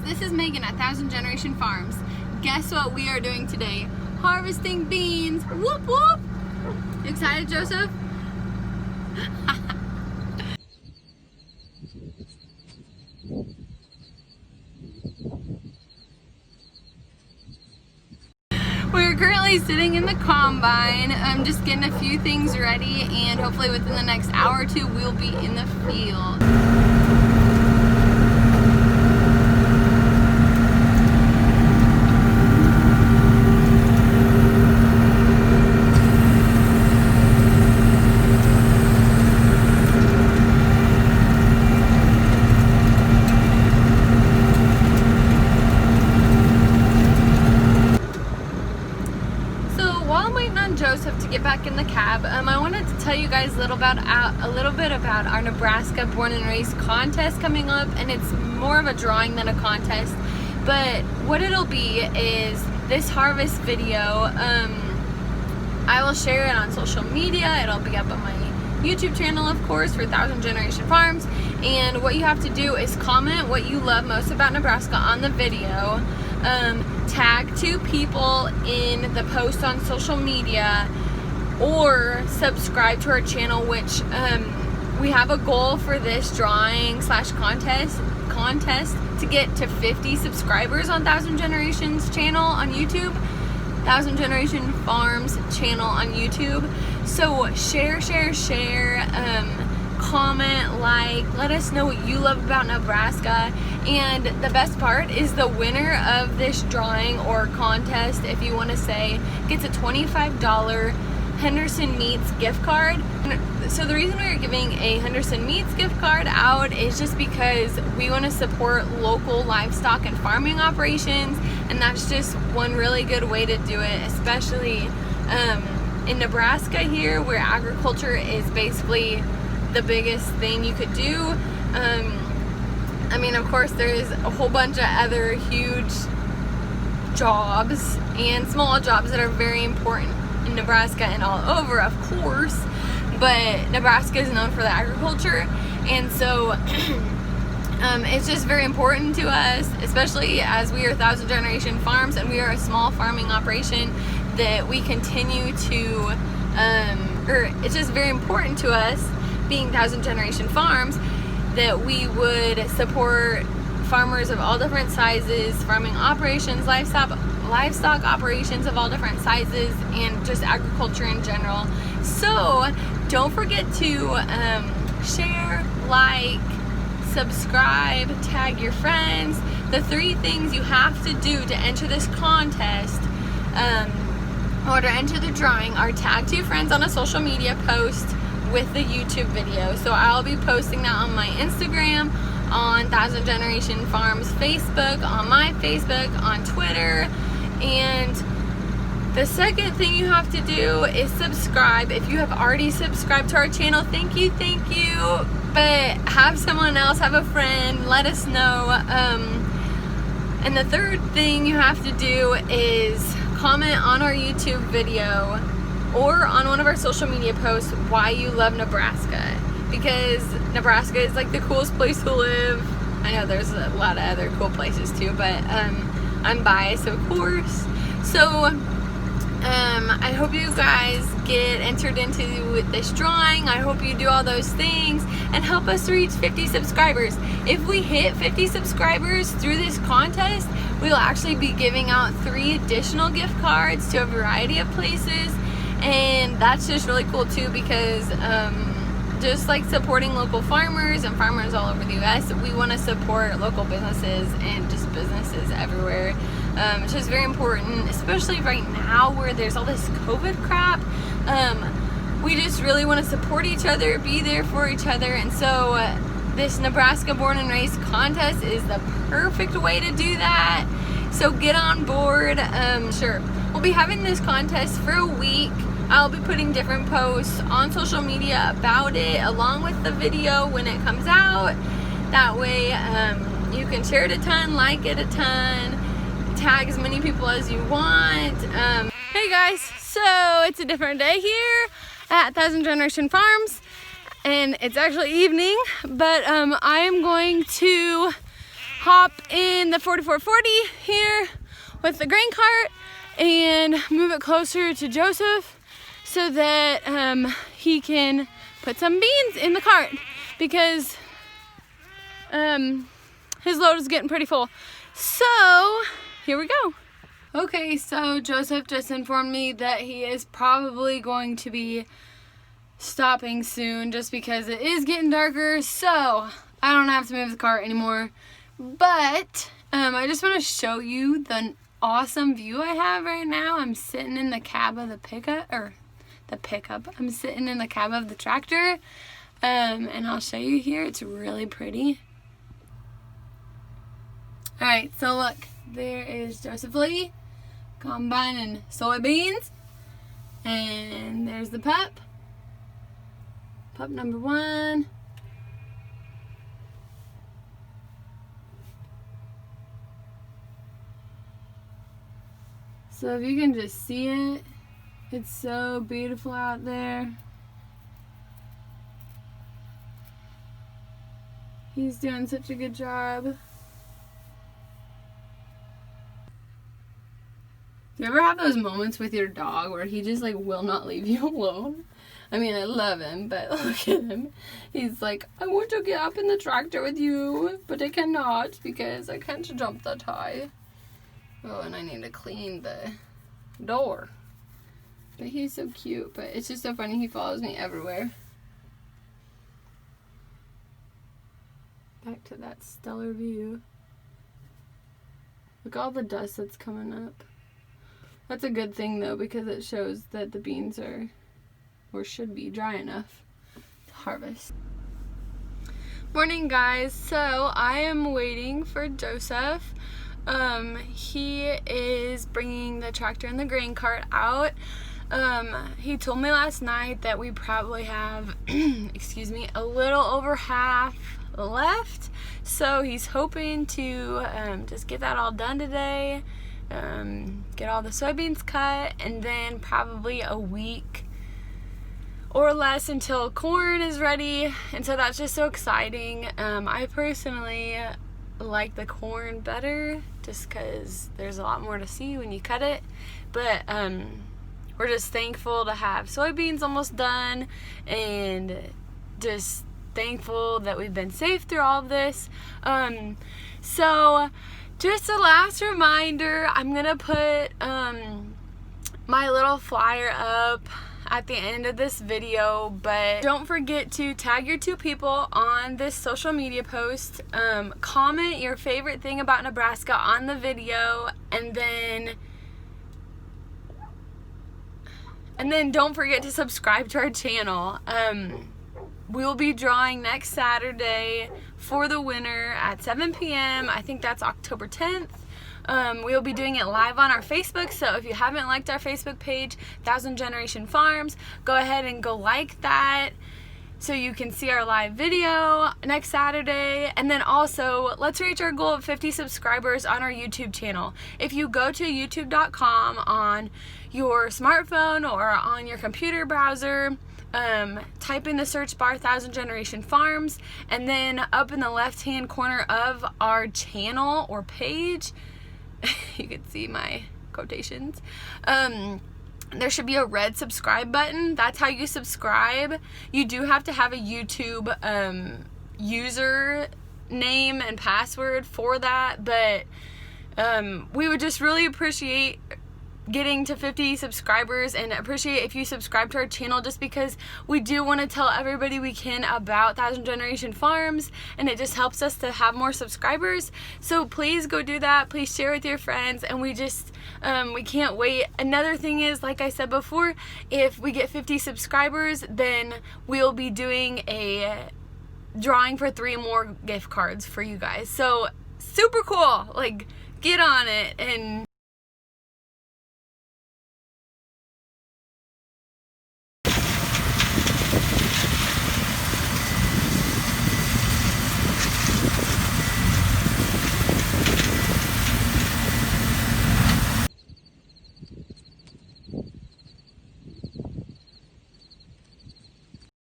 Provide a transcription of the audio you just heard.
this is Megan at 1000 Generation Farms. Guess what we are doing today? Harvesting beans. Whoop whoop! You excited, Joseph? We're currently sitting in the combine. I'm just getting a few things ready, and hopefully within the next hour or two we'll be in the field. Joseph to get back in the cab. I wanted to tell you guys a little bit about our Nebraska Born and Raised contest coming up, and it's more of a drawing than a contest. But what it'll be is this harvest video. I will share it on social media. It'll be up on my YouTube channel, of course, for 1000 Generation Farms. And what you have to do is comment what you love most about Nebraska on the video. Tag 2 people in the post on social media, or subscribe to our channel, which we have a goal for this drawing slash contest to get to 50 subscribers on 1000 Generations channel on YouTube, 1000 Generation Farms channel on YouTube. So share, comment, like, let us know what you love about Nebraska. And the best part is the winner of this drawing or contest, if you want to say, gets a $25 Henderson Meats gift card. So the reason we are giving a Henderson Meats gift card out is just because we want to support local livestock and farming operations, and that's just one really good way to do it, especially in Nebraska here, where agriculture is basically the biggest thing you could do. I mean, of course, there's a whole bunch of other huge jobs and small jobs that are very important in Nebraska and all over, of course, but Nebraska is known for the agriculture, and so it's just very important to us, especially as we are 1000 Generation Farms and we are a small farming operation, that we continue to, it's just very important to us, being 1000 Generation Farms, that we would support farmers of all different sizes, farming operations, livestock operations of all different sizes, and just agriculture in general. So don't forget to share, like, subscribe, tag your friends. The 3 things you have to do to enter this contest or to enter the drawing are tag 2 friends on a social media post with the YouTube video. So I'll be posting that on my Instagram, on 1000 Generation Farms Facebook, on my Facebook, on Twitter. And the second thing you have to do is subscribe. If you have already subscribed to our channel, thank you. But have someone else, have a friend, let us know. And the third thing you have to do is comment on our YouTube video or on one of our social media posts why you love Nebraska, because Nebraska is like the coolest place to live. I know there's a lot of other cool places too, but I'm biased, of course. So I hope you guys get entered into this drawing. I hope you do all those things and help us reach 50 subscribers. If we hit 50 subscribers through this contest, we will actually be giving out 3 additional gift cards to a variety of places. And that's just really cool too, because just like supporting local farmers and farmers all over the U.S., we want to support local businesses and just businesses everywhere. It's just very important, especially right now where there's all this COVID crap. We just really want to support each other, be there for each other, and so this Nebraska Born and Raised contest is the perfect way to do that. So get on board. Sure, we'll be having this contest for a week. I'll be putting different posts on social media about it, along with the video when it comes out. That way you can share it a ton, like it a ton, tag as many people as you want. Hey guys, so it's a different day here at 1000 Generation Farms, and it's actually evening, but I am going to hop in the 4440 here with the grain cart and move it closer to Joseph so that he can put some beans in the cart because his load is getting pretty full. So here we go. Okay, so Joseph just informed me that he is probably going to be stopping soon just because it is getting darker, so I don't have to move the cart anymore. But I just want to show you the awesome view I have right now. I'm sitting in the cab of the pickup. I'm sitting in the cab of the tractor, and I'll show you here. It's really pretty. Alright, so look, there is Joseph Lee combining soybeans, and there's the pup number 1. So if you can just see it, it's so beautiful out there. He's doing such a good job. Do you ever have those moments with your dog where he just like will not leave you alone? I mean, I love him, but look at him. He's like, I want to get up in the tractor with you, but I cannot because I can't jump that high. Oh, and I need to clean the door. But he's so cute, but it's just so funny. He follows me everywhere. Back to that stellar view. Look at all the dust that's coming up. That's a good thing though, because it shows that the beans are, or should be, dry enough to harvest. Morning guys, so I am waiting for Joseph. He is bringing the tractor and the grain cart out. He told me last night that we probably have, excuse me, a little over half left. So he's hoping to just get that all done today. Get all the soybeans cut, and then probably a week or less until corn is ready, and so that's just so exciting. I personally like the corn better just because there's a lot more to see when you cut it, but we're just thankful to have soybeans almost done and just thankful that we've been safe through all of this. So just a last reminder, I'm gonna put my little flyer up at the end of this video, but don't forget to tag your 2 people on this social media post. Comment your favorite thing about Nebraska on the video, and then don't forget to subscribe to our channel. We will be drawing next Saturday for the winner at 7 p.m. I think that's October 10th. We will be doing it live on our Facebook, so if you haven't liked our Facebook page, 1000 Generation Farms, go ahead and go like that so you can see our live video next Saturday. And then also, let's reach our goal of 50 subscribers on our YouTube channel. If you go to youtube.com on your smartphone or on your computer browser, type in the search bar 1000 Generation Farms, and then up in the left hand corner of our channel or page, you can see my quotations, there should be a red subscribe button. That's how you subscribe. You do have to have a YouTube user name and password for that, but we would just really appreciate getting to 50 subscribers, and appreciate if you subscribe to our channel, just because we do want to tell everybody we can about 1000 Generation Farms, and it just helps us to have more subscribers. So please go do that. Please share with your friends, and we just we can't wait. Another thing is, like I said before, if we get 50 subscribers, then we'll be doing a drawing for 3 more gift cards for you guys. So super cool. Like, get on it and